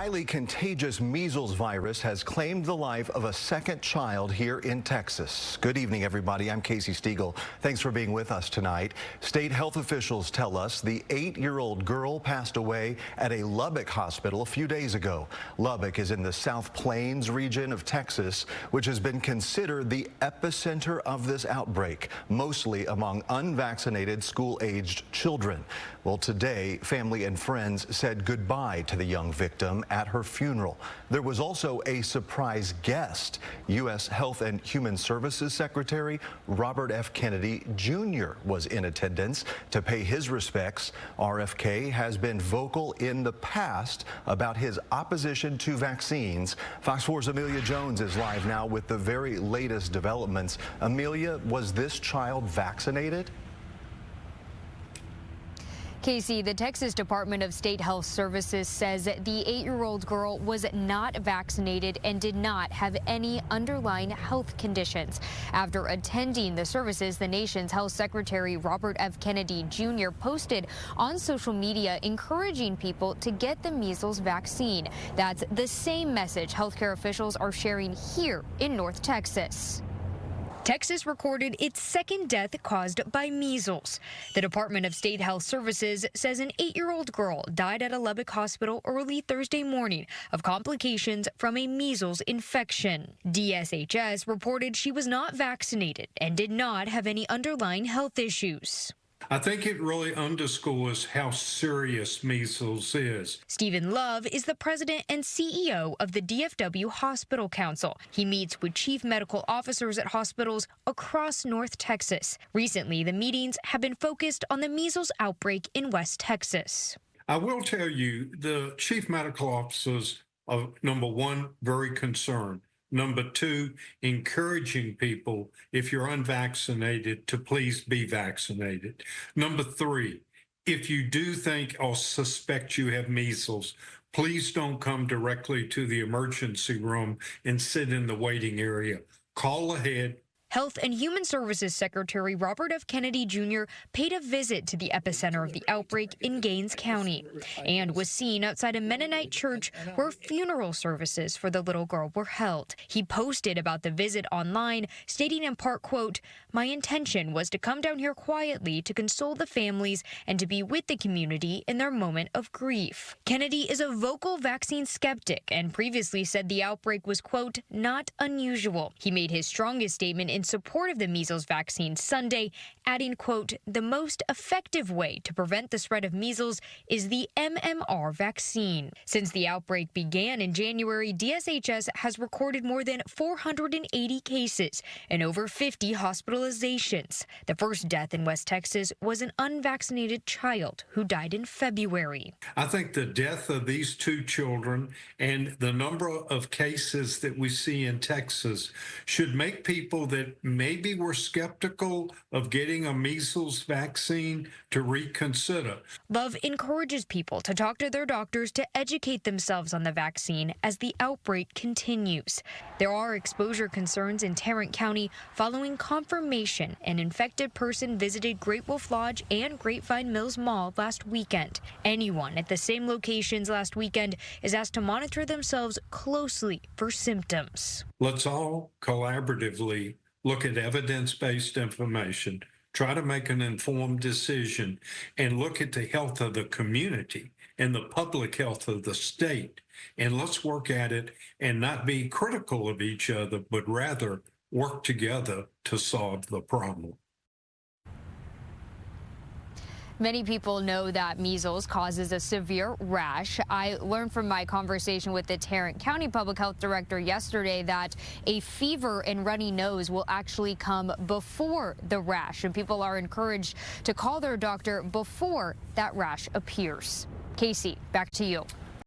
Highly contagious measles virus has claimed the life of a second child here in Texas. Good evening, everybody. I'm Casey Stiegel. Thanks for being with us tonight. State health officials tell us the 8-year-old girl passed away at a Lubbock hospital a few days ago. Lubbock is in the South Plains region of Texas, which has been considered the epicenter of this outbreak, mostly among unvaccinated school-aged children. Well, today, family and friends said goodbye to the young victim at her funeral. There was also a surprise guest. U.S. Health and Human Services Secretary Robert F. Kennedy Jr. was in attendance to pay his respects. RFK has been vocal in the past about his opposition to vaccines. Fox 4's Amelia Jones is live now with the very latest developments. Amelia, was this child vaccinated? Casey, the Texas Department of State Health Services says the 8-year-old girl was not vaccinated and did not have any underlying health conditions. After attending the services, the nation's health secretary, Robert F. Kennedy Jr., posted on social media encouraging people to get the measles vaccine. That's the same message healthcare officials are sharing here in North Texas. Texas recorded its second death caused by measles. The Department of State Health Services says an 8-year-old girl died at a Lubbock hospital early Thursday morning of complications from a measles infection. DSHS reported she was not vaccinated and did not have any underlying health issues. I think it really underscores how serious measles is. Stephen Love is the president and CEO of the DFW Hospital Council. He meets with chief medical officers at hospitals across North Texas. Recently, the meetings have been focused on the measles outbreak in West Texas. I will tell you, the chief medical officers are, number one, very concerned. Number two, encouraging people, if you're unvaccinated, to please be vaccinated. Number three, if you do think or suspect you have measles, please don't come directly to the emergency room and sit in the waiting area. Call ahead. Health and Human Services Secretary Robert F. Kennedy Jr. paid a visit to the epicenter of the outbreak in Gaines County and was seen outside a Mennonite church where funeral services for the little girl were held. He posted about the visit online, stating in part, quote, "My intention was to come down here quietly to console the families and to be with the community in their moment of grief." Kennedy is a vocal vaccine skeptic and previously said the outbreak was, quote, "not unusual." He made his strongest statement in support of the measles vaccine Sunday, adding, quote, "The most effective way to prevent the spread of measles is the MMR vaccine." Since the outbreak began in January, DSHS has recorded more than 480 cases and over 50 hospitalizations. The first death in West Texas was an unvaccinated child who died in February. I think the death of these two children and the number of cases that we see in Texas should make people that maybe were skeptical of getting a measles vaccine to reconsider. Love encourages people to talk to their doctors to educate themselves on the vaccine as the outbreak continues. There are exposure concerns in Tarrant County following confirmation an infected person visited Great Wolf Lodge and Grapevine Mills Mall last weekend. Anyone at the same locations last weekend is asked to monitor themselves closely for symptoms. Let's all collaboratively look at evidence-based information, try to make an informed decision, and look at the health of the community and the public health of the state. And let's work at it and not be critical of each other, but rather work together to solve the problem. Many people know that measles causes a severe rash. I learned from my conversation with the Tarrant County Public Health Director yesterday that a fever and runny nose will actually come before the rash, and people are encouraged to call their doctor before that rash appears. Casey, back to you.